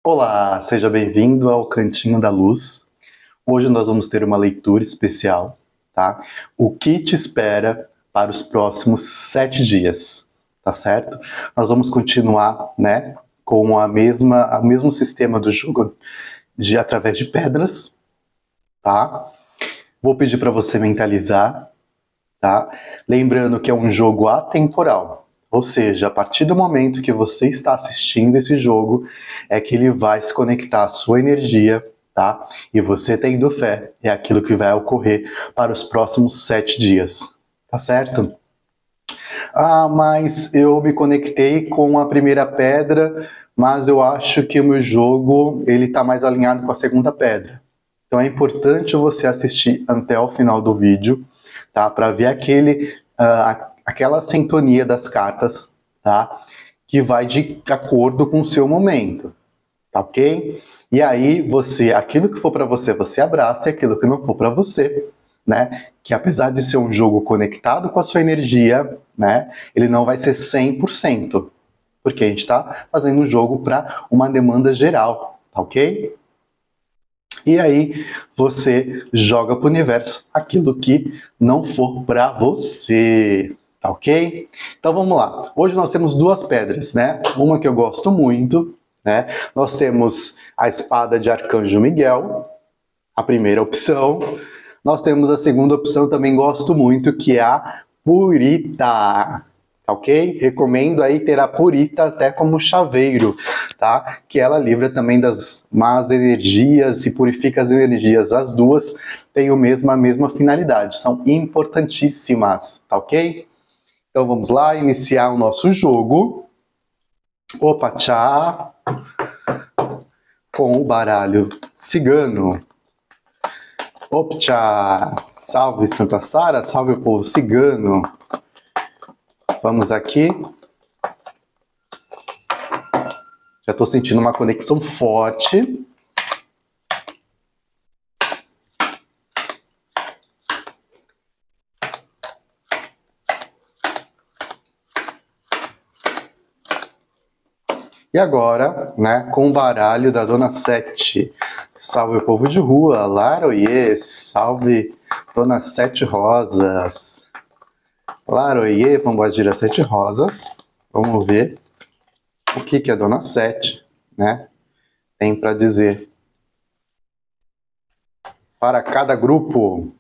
Olá, seja bem-vindo ao Cantinho da Luz. Hoje nós vamos ter uma leitura especial, tá? O que te espera para os próximos 7 dias, tá certo? Nós vamos continuar, né, com o mesmo sistema do jogo através de pedras, tá? Vou pedir para você mentalizar, tá? Lembrando que é um jogo atemporal. Ou seja, a partir do momento que você está assistindo esse jogo, é que ele vai se conectar à sua energia, tá? E você tendo fé, é aquilo que vai ocorrer para os próximos 7 dias, tá certo? Ah, mas eu me conectei com a primeira pedra, mas eu acho que o meu jogo ele está mais alinhado com a segunda pedra. Então é importante você assistir até o final do vídeo, tá? Para ver aquela sintonia das cartas, tá? Que vai de acordo com o seu momento, tá ok? E aí aquilo que for para você, você abraça, e aquilo que não for para você, né? Que apesar de ser um jogo conectado com a sua energia, né? Ele não vai ser 100%, porque a gente está fazendo um jogo para uma demanda geral, tá ok? E aí você joga para o universo aquilo que não for para você, tá ok? Então vamos lá. Hoje nós temos duas pedras, né? Uma que eu gosto muito, né? Nós temos a espada de Arcanjo Miguel, a primeira opção. Nós temos a segunda opção, também gosto muito, que é a Purita. Ok? Recomendo aí ter a Purita até como chaveiro, tá? Que ela livra também das más energias e purifica as energias. As duas têm a mesma finalidade, são importantíssimas, tá ok? Então vamos lá, iniciar o nosso jogo. Opa, tchá! Com o baralho cigano. Optcha! Salve Santa Sara, salve o povo cigano. Vamos aqui. Já estou sentindo uma conexão forte. E agora, né, com o baralho da Dona Sete. Salve o povo de rua, Laroie, salve Dona Sete Rosas. Laroie, Pombagira Sete Rosas. Vamos ver o que a Dona Sete, né, tem para dizer. Para cada grupo.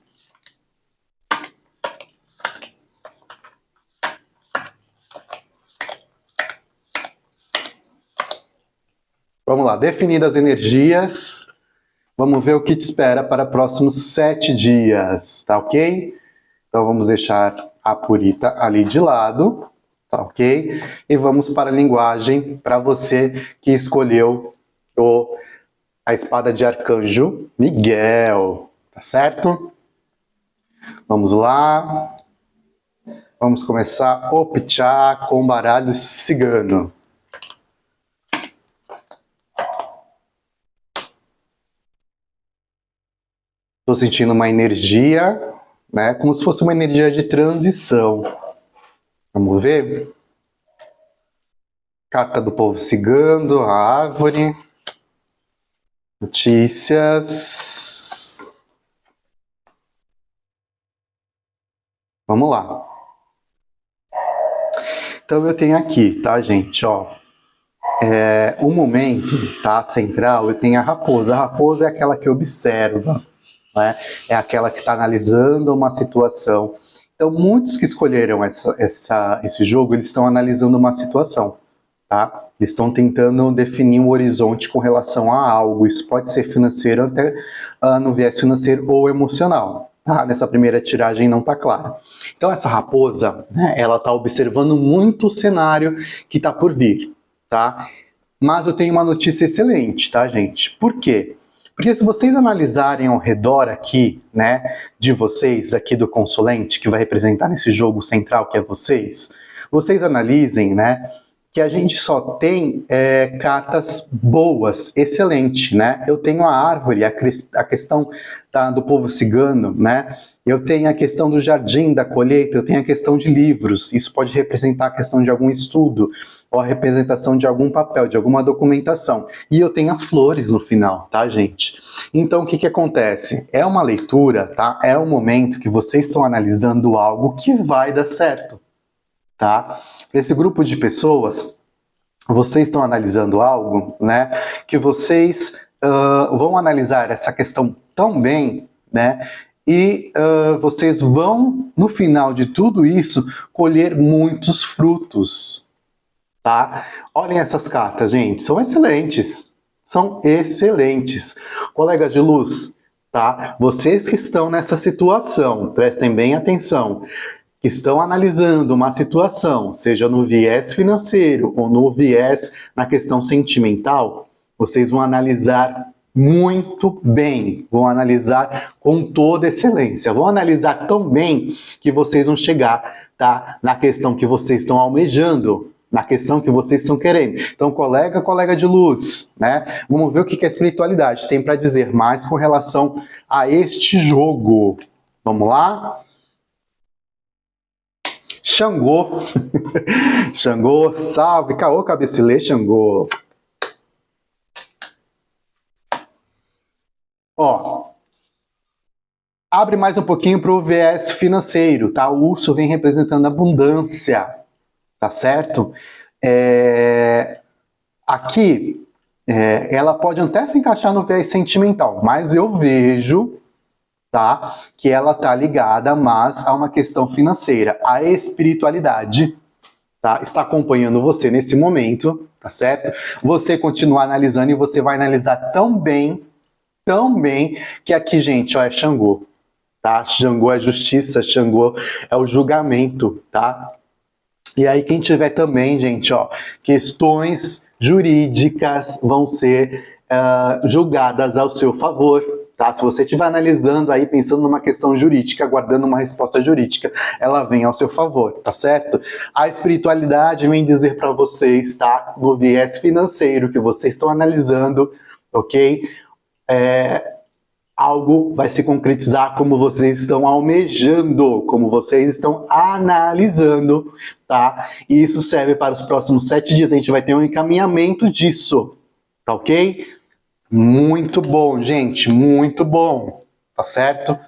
Vamos lá, definidas as energias, vamos ver o que te espera para próximos 7 dias, tá ok? Então vamos deixar a Purita ali de lado, tá ok? E vamos para a linguagem, para você que escolheu a espada de Arcanjo Miguel, tá certo? Vamos lá. Vamos começar o Pichá com o baralho cigano. Estou sentindo uma energia, né? Como se fosse uma energia de transição. Vamos ver? Carta do povo cigano, a árvore. Notícias. Vamos lá. Então eu tenho aqui, tá, gente? Ó, o momento, tá, central, eu tenho a raposa. A raposa é aquela que observa, né? É aquela que está analisando uma situação. Então, muitos que escolheram esse jogo, eles estão analisando uma situação, tá? Eles estão tentando definir um horizonte com relação a algo. Isso pode ser financeiro, até no viés financeiro ou emocional. Tá? Nessa primeira tiragem não está claro. Então, essa raposa, né, ela está observando muito o cenário que está por vir, tá? Mas eu tenho uma notícia excelente, tá, gente? Por quê? Porque se vocês analisarem ao redor aqui, né, de vocês, aqui do consulente, que vai representar nesse jogo central que é vocês analisem, né, que a gente só tem cartas boas, excelente, né? Eu tenho a árvore, a questão do povo cigano, né? Eu tenho a questão do jardim, da colheita, eu tenho a questão de livros, isso pode representar a questão de algum estudo. ou a representação de algum papel, de alguma documentação. E eu tenho as flores no final, tá, gente? Então, o que acontece? É uma leitura, tá? É um momento que vocês estão analisando algo que vai dar certo, tá? Esse grupo de pessoas, vocês estão analisando algo, né? Que vocês vão analisar essa questão tão bem, né? E vocês vão, no final de tudo isso, colher muitos frutos, tá? Olhem essas cartas, gente, são excelentes. São excelentes. Colegas de luz, tá? Vocês que estão nessa situação, prestem bem atenção, que estão analisando uma situação, seja no viés financeiro ou no viés na questão sentimental, vocês vão analisar muito bem, vão analisar com toda excelência, vão analisar tão bem que vocês vão chegar, tá, na questão que vocês estão almejando, na questão que vocês estão querendo. Então, colega de luz, né? Vamos ver o que a espiritualidade tem para dizer mais com relação a este jogo. Vamos lá? Xangô. Xangô, salve, caô, cabecilê, Xangô. Ó, abre mais um pouquinho para o viés financeiro, tá? O urso vem representando abundância, tá certo? Aqui, ela pode até se encaixar no viés sentimental, mas eu vejo, tá, que ela tá ligada mais a uma questão financeira. A espiritualidade, tá, está acompanhando você nesse momento, tá certo? Você continua analisando e você vai analisar tão bem, que aqui, gente, ó, é Xangô, tá? Xangô é justiça, Xangô é o julgamento, tá? E aí, quem tiver também, gente, ó, questões jurídicas vão ser julgadas ao seu favor, tá? Se você estiver analisando aí, pensando numa questão jurídica, aguardando uma resposta jurídica, ela vem ao seu favor, tá certo? A espiritualidade vem dizer para vocês, tá? No viés financeiro que vocês estão analisando, ok? Algo vai se concretizar como vocês estão almejando, como vocês estão analisando, tá? E isso serve para os próximos 7 dias, a gente vai ter um encaminhamento disso, tá ok? Muito bom, gente, muito bom, tá certo?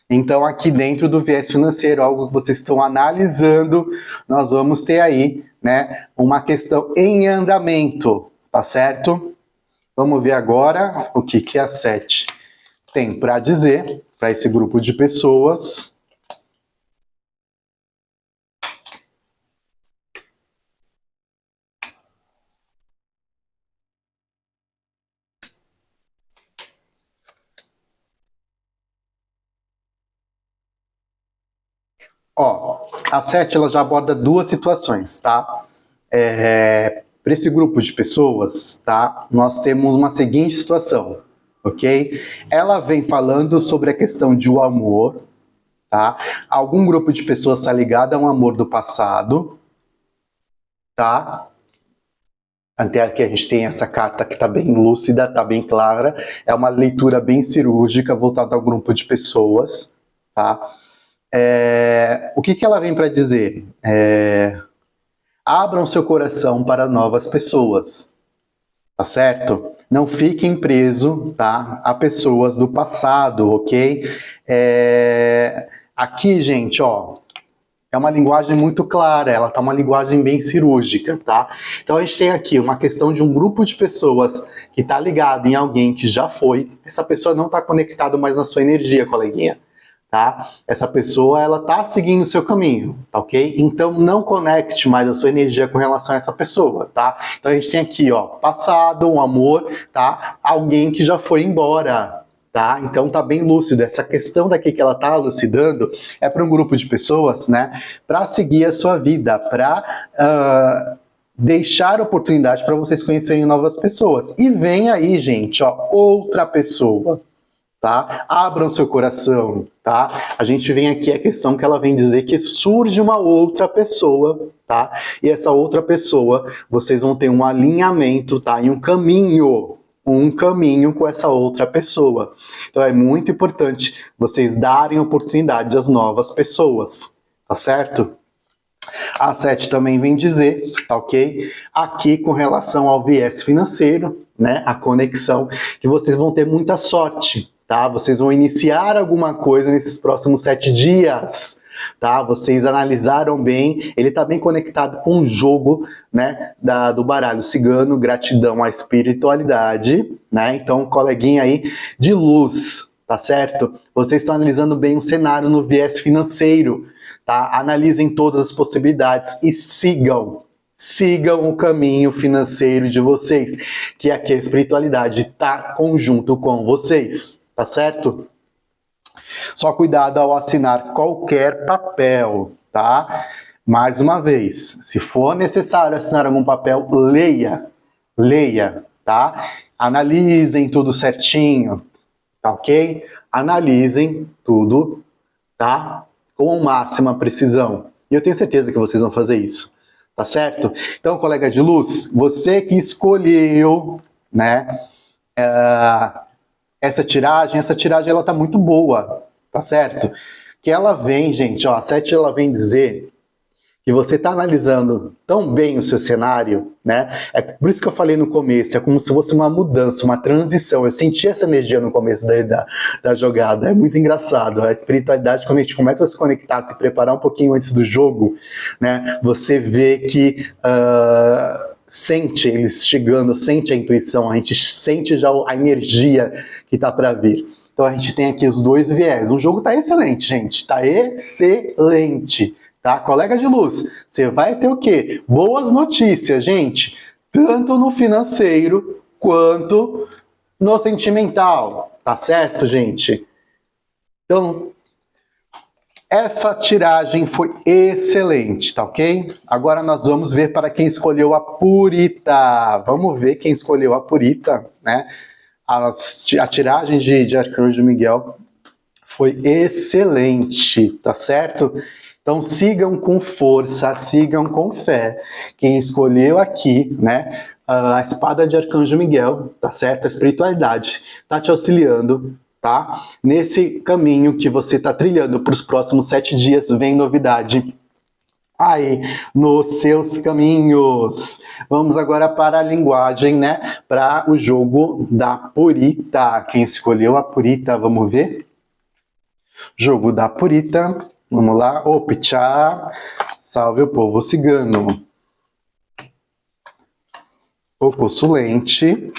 Então, aqui dentro do viés financeiro, algo que vocês estão analisando, nós vamos ter aí, né, uma questão em andamento, tá certo? Vamos ver agora o que a 7 tem para dizer para esse grupo de pessoas. Ó, a 7 ela já aborda 2 situações, tá? Para esse grupo de pessoas, tá? Nós temos uma seguinte situação, ok? Ela vem falando sobre a questão de o amor, tá? Algum grupo de pessoas está ligado a um amor do passado, tá? Até aqui a gente tem essa carta que está bem lúcida, está bem clara. É uma leitura bem cirúrgica voltada ao grupo de pessoas, tá? O que ela vem para dizer? Abram seu coração para novas pessoas, tá certo? Não fiquem presos, tá, a pessoas do passado, ok? Aqui, gente, ó, é uma linguagem muito clara, ela tá uma linguagem bem cirúrgica, tá? Então a gente tem aqui uma questão de um grupo de pessoas que tá ligado em alguém que já foi, essa pessoa não tá conectada mais na sua energia, coleguinha. Tá? Essa pessoa, ela tá seguindo o seu caminho, tá ok? Então, não conecte mais a sua energia com relação a essa pessoa, tá? Então, a gente tem aqui, ó, passado, um amor, tá? Alguém que já foi embora, tá? Então, tá bem lúcido. Essa questão daqui que ela tá elucidando é para um grupo de pessoas, né? Para seguir a sua vida, para deixar oportunidade para vocês conhecerem novas pessoas. E vem aí, gente, ó, outra pessoa. Tá? Abram seu coração, tá? A gente vem aqui a questão que ela vem dizer que surge uma outra pessoa, tá? E essa outra pessoa, vocês vão ter um alinhamento, tá? E um caminho com essa outra pessoa. Então é muito importante vocês darem oportunidade às novas pessoas, tá certo? A 7 também vem dizer, tá ok? Aqui com relação ao viés financeiro, né? A conexão, que vocês vão ter muita sorte, tá? Vocês vão iniciar alguma coisa nesses próximos 7 dias, tá? Vocês analisaram bem, ele está bem conectado com o jogo, né? Do baralho cigano, gratidão à espiritualidade, né? Então, coleguinha aí de luz, tá certo? Vocês estão analisando bem o cenário no viés financeiro, tá? Analisem todas as possibilidades e sigam o caminho financeiro de vocês, que aqui a espiritualidade está conjunto com vocês, tá certo? Só cuidado ao assinar qualquer papel, tá? Mais uma vez, se for necessário assinar algum papel, leia, tá? Analisem tudo certinho, tá ok? Analisem tudo, tá? Com máxima precisão. E eu tenho certeza que vocês vão fazer isso, tá certo? Então, colega de luz, você que escolheu, né, essa tiragem ela tá muito boa, tá certo? Que ela vem, gente, ó, a 7 ela vem dizer que você está analisando tão bem o seu cenário, né? É por isso que eu falei no começo, é como se fosse uma mudança, uma transição. Eu senti essa energia no começo da jogada, é muito engraçado. A espiritualidade, quando a gente começa a se conectar, se preparar um pouquinho antes do jogo, né? Você vê que sente eles chegando, sente a intuição, a gente sente já a energia que está para vir. Então a gente tem aqui os dois viés. O jogo está excelente, gente, está excelente. Tá? Colega de luz, você vai ter o quê? Boas notícias, gente. Tanto no financeiro, quanto no sentimental. Tá certo, gente? Então, essa tiragem foi excelente, tá ok? Agora nós vamos ver para quem escolheu a Purita. Vamos ver quem escolheu a Purita, né? A tiragem de Arcanjo Miguel foi excelente, tá certo? Então sigam com força, sigam com fé. Quem escolheu aqui, né, a espada de Arcanjo Miguel, tá certo? A espiritualidade tá te auxiliando, tá? Nesse caminho que você tá trilhando para os próximos 7 dias, vem novidade aí nos seus caminhos. Vamos agora para a linguagem, né? Para o jogo da Purita. Quem escolheu a Purita, vamos ver? Jogo da Purita. Vamos lá, Opchá, salve o povo cigano. O Consulente.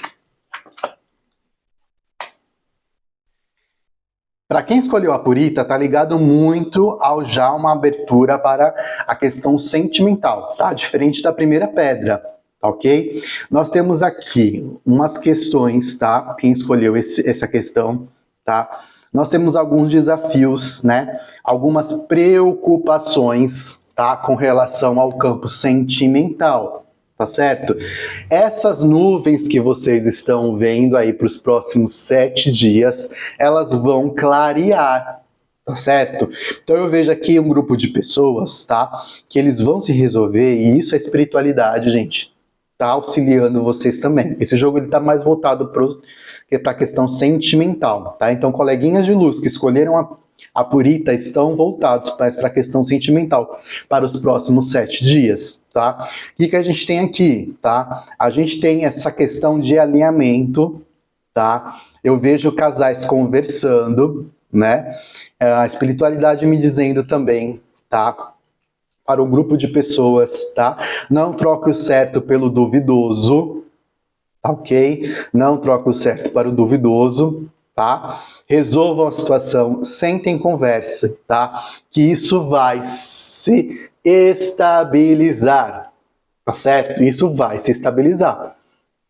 Para quem escolheu a Purita, tá ligado muito ao já uma abertura para a questão sentimental, tá? Diferente da primeira pedra, tá ok? Nós temos aqui umas questões, tá? Quem escolheu essa questão, tá? Nós temos alguns desafios, né? Algumas preocupações, tá? Com relação ao campo sentimental, tá certo? Essas nuvens que vocês estão vendo aí para os próximos 7 dias, elas vão clarear, tá certo? Então eu vejo aqui um grupo de pessoas, tá? Que eles vão se resolver, e isso é espiritualidade, gente. Tá auxiliando vocês também. Esse jogo ele tá mais voltado para a questão sentimental, tá? Então, coleguinhas de luz que escolheram a Purita estão voltados mais para a questão sentimental para os próximos 7 dias, tá? O que a gente tem aqui, tá? A gente tem essa questão de alinhamento, tá? Eu vejo casais conversando, né? A espiritualidade me dizendo também, tá? Para um grupo de pessoas, tá? Não troque o certo pelo duvidoso, tá ok? Não troque o certo para o duvidoso, tá? Resolvam a situação, sentem conversa, tá? Que isso vai se estabilizar, tá certo? Isso vai se estabilizar,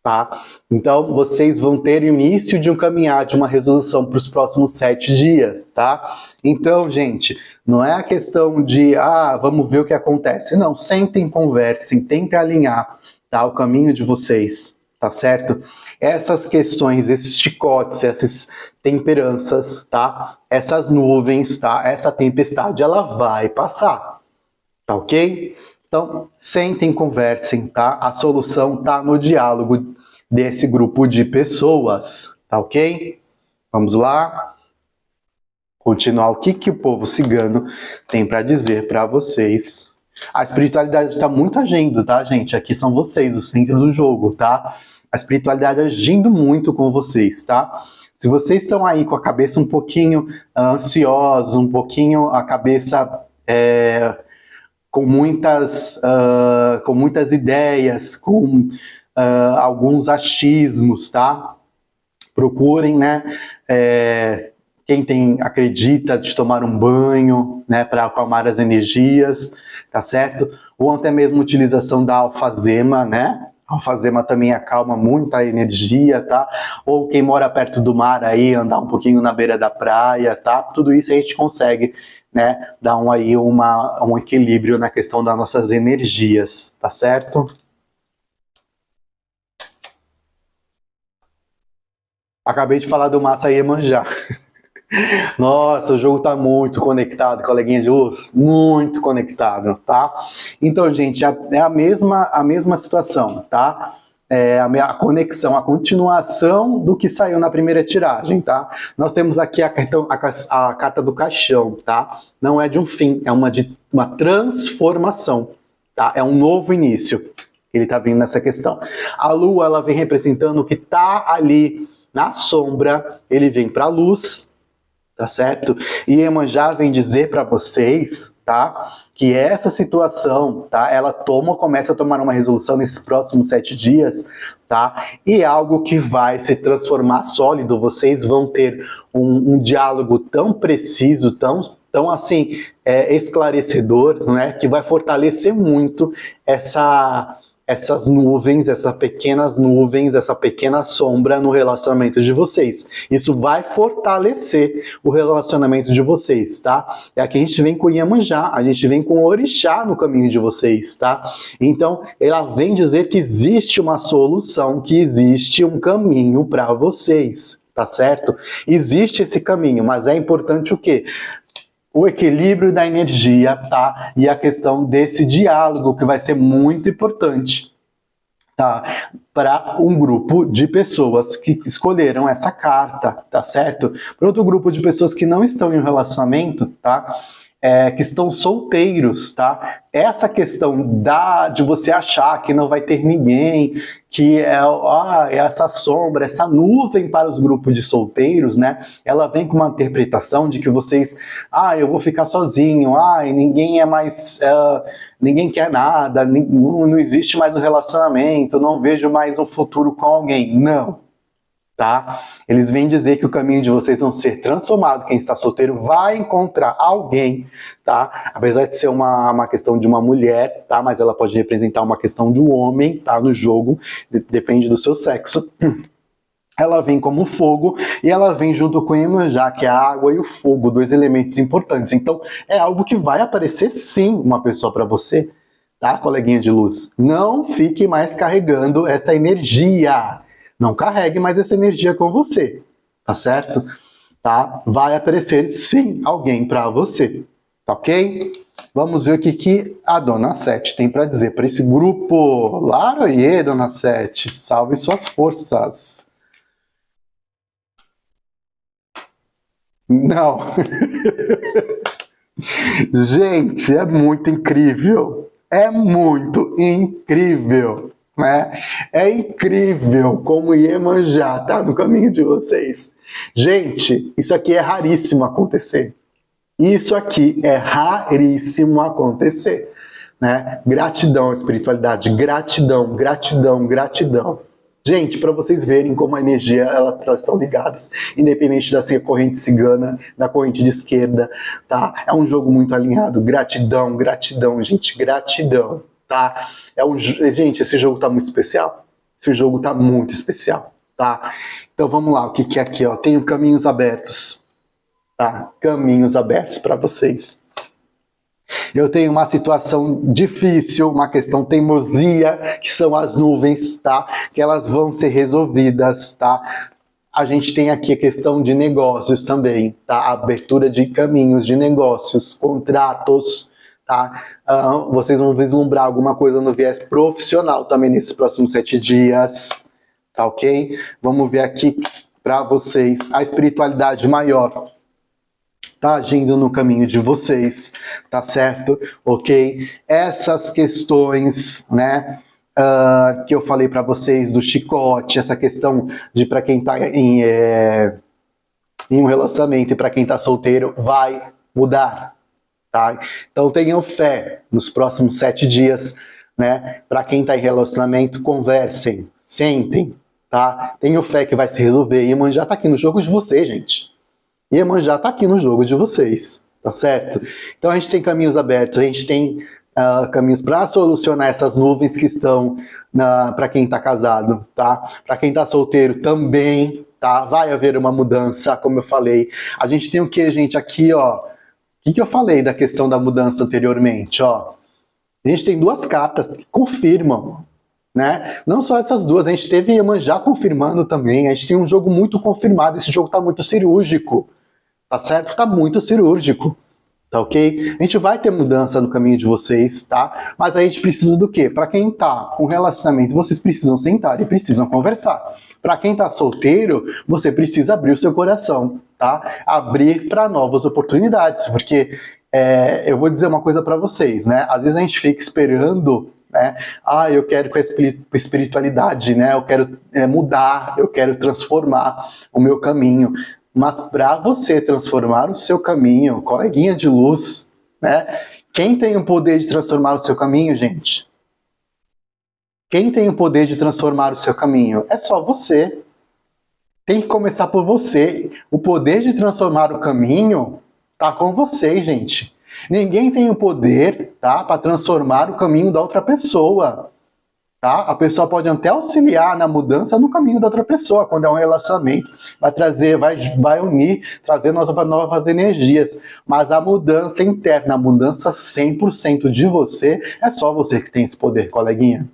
tá? Então, vocês vão ter o início de um caminhar, de uma resolução para os próximos 7 dias, tá? Então, gente, não é a questão de, vamos ver o que acontece. Não, sentem, conversem, tentem alinhar, tá? O caminho de vocês, tá certo? Essas questões, esses chicotes, essas temperanças, tá? Essas nuvens, tá? Essa tempestade, ela vai passar, tá ok? Então, sentem, conversem, tá? A solução tá no diálogo desse grupo de pessoas, tá ok? Vamos lá? Continuar o que o povo cigano tem para dizer para vocês A espiritualidade está muito agindo, tá, gente? Aqui são vocês, o centro do jogo, tá? A espiritualidade agindo muito com vocês, tá? Se vocês estão aí com a cabeça um pouquinho ansiosos, um pouquinho a cabeça com muitas ideias, com alguns achismos, tá? Procurem, né? Quem acredita de tomar um banho, né, para acalmar as energias, tá certo? Ou até mesmo utilização da alfazema, né? A alfazema também acalma muita energia, tá? Ou quem mora perto do mar aí, andar um pouquinho na beira da praia, tá? Tudo isso a gente consegue, né, dar um equilíbrio na questão das nossas energias, tá certo? Acabei de falar do Massa Iemanjá. Nossa, o jogo tá muito conectado, coleguinha de luz, muito conectado, tá? Então, gente, é a mesma situação, tá? A conexão, a continuação do que saiu na primeira tiragem, tá? Nós temos aqui a carta do caixão, tá? Não é de um fim, é uma transformação, tá? É um novo início. Ele tá vindo nessa questão. A lua, ela vem representando o que tá ali na sombra, ele vem para a luz, tá certo? E Iemanjá vem dizer para vocês, tá, que essa situação, tá, ela começa a tomar uma resolução nesses próximos 7 dias, tá, e é algo que vai se transformar sólido. Vocês vão ter um diálogo tão preciso, tão assim, esclarecedor, né, que vai fortalecer muito essas nuvens, essas pequenas nuvens, essa pequena sombra no relacionamento de vocês. Isso vai fortalecer o relacionamento de vocês, tá? E aqui a gente vem com Iemanjá, a gente vem com o Orixá no caminho de vocês, tá? Então, ela vem dizer que existe uma solução, que existe um caminho para vocês, tá certo? Existe esse caminho, mas é importante o quê? O equilíbrio da energia, tá? E a questão desse diálogo, que vai ser muito importante, tá? Para um grupo de pessoas que escolheram essa carta, tá certo? Para outro grupo de pessoas que não estão em um relacionamento, tá? Que estão solteiros, tá? Essa questão de você achar que não vai ter ninguém, que essa sombra, essa nuvem para os grupos de solteiros, né? Ela vem com uma interpretação de que vocês, eu vou ficar sozinho, ninguém é mais, ninguém quer nada, não existe mais um relacionamento, não vejo mais um futuro com alguém. Não. Tá? Eles vêm dizer que o caminho de vocês vão ser transformado. Quem está solteiro vai encontrar alguém, tá? Apesar de ser uma questão de uma mulher, tá? Mas ela pode representar uma questão de um homem, tá? No jogo, depende do seu sexo. Ela vem como fogo e ela vem junto com o Iemanjá, que é a água e o fogo, 2 elementos importantes. Então, é algo que vai aparecer sim uma pessoa para você, tá, coleguinha de luz? Não fique mais carregando essa energia. Não carregue mais essa energia com você, tá certo? Tá? Vai aparecer sim alguém para você, tá ok? Vamos ver o que a Dona Sete tem para dizer para esse grupo. Laroie, Dona Sete, salve suas forças. Não. Gente, é muito incrível. É muito incrível. Né? É incrível como Iemanjá tá no caminho de vocês. Gente, isso aqui é raríssimo acontecer. Isso aqui é raríssimo acontecer. Né? Gratidão, espiritualidade. Gratidão, gratidão, gratidão. Gente, para vocês verem como a energia, elas estão ligadas, independente da corrente cigana, da corrente de esquerda, tá? É um jogo muito alinhado. Gratidão, gratidão, gente, gratidão. Tá? Gente, esse jogo tá muito especial. Esse jogo tá muito especial, tá? Então vamos lá, o que é aqui, ó? Tenho caminhos abertos, tá? Caminhos abertos para vocês. Eu tenho uma situação difícil, uma questão teimosia, que são as nuvens, tá? Que elas vão ser resolvidas, tá? A gente tem aqui a questão de negócios também, tá? A abertura de caminhos de negócios, contratos, tá? Vocês vão vislumbrar alguma coisa no viés profissional também nesses próximos 7 dias, tá ok? Vamos ver aqui para vocês a espiritualidade maior, tá agindo no caminho de vocês, tá certo? Ok? Essas questões, né, que eu falei para vocês do chicote, essa questão de para quem tá em um relacionamento e para quem tá solteiro, vai mudar, tá? Então tenham fé nos próximos 7 dias, né? Para quem tá em relacionamento, conversem, sentem, tá? Tenham fé que vai se resolver. Iemanjá tá aqui no jogo de vocês, gente. Iemanjá tá aqui no jogo de vocês, tá certo? Então a gente tem caminhos abertos, a gente tem caminhos para solucionar essas nuvens que estão para quem tá casado, tá? Para quem tá solteiro também, tá? Vai haver uma mudança, como eu falei. A gente tem o que, gente, aqui, ó. O que eu falei da questão da mudança anteriormente, ó? A gente tem 2 cartas que confirmam, né? Não só essas 2, a gente teve Iemanjá confirmando também, a gente tem um jogo muito confirmado, esse jogo tá muito cirúrgico, tá certo? Tá muito cirúrgico, tá ok? A gente vai ter mudança no caminho de vocês, tá? Mas a gente precisa do quê? Para quem tá com relacionamento, vocês precisam sentar e precisam conversar. Para quem tá solteiro, você precisa abrir o seu coração, tá? Abrir para novas oportunidades, porque eu vou dizer uma coisa para vocês, né? Às vezes a gente fica esperando, né? Eu quero com a espiritualidade, né? Eu quero mudar, eu quero transformar o meu caminho. Mas para você transformar o seu caminho, coleguinha de luz, né? Quem tem o poder de transformar o seu caminho, gente? Quem tem o poder de transformar o seu caminho? É só você. Tem que começar por você. O poder de transformar o caminho tá com você, gente. Ninguém tem o poder, tá, para transformar o caminho da outra pessoa. Tá? A pessoa pode até auxiliar na mudança no caminho da outra pessoa, quando é um relacionamento, vai trazer, vai unir, trazer novas energias, mas a mudança interna, a mudança 100% de você, é só você que tem esse poder, coleguinha.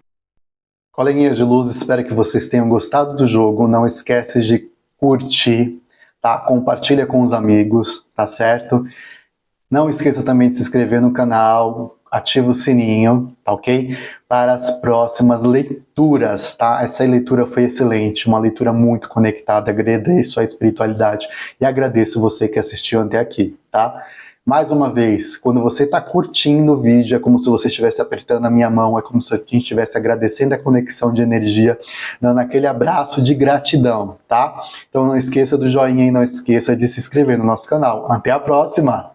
Coleguinhas de luz, espero que vocês tenham gostado do jogo, não esquece de curtir, tá? Compartilha com os amigos, tá certo? Não esqueça também de se inscrever no canal, ativa o sininho, tá ok? Para as próximas leituras, tá? Essa leitura foi excelente, uma leitura muito conectada, agradeço a espiritualidade e agradeço você que assistiu até aqui, tá? Mais uma vez, quando você está curtindo o vídeo, é como se você estivesse apertando a minha mão, é como se a gente estivesse agradecendo a conexão de energia, dando aquele abraço de gratidão, tá? Então não esqueça do joinha e não esqueça de se inscrever no nosso canal. Até a próxima!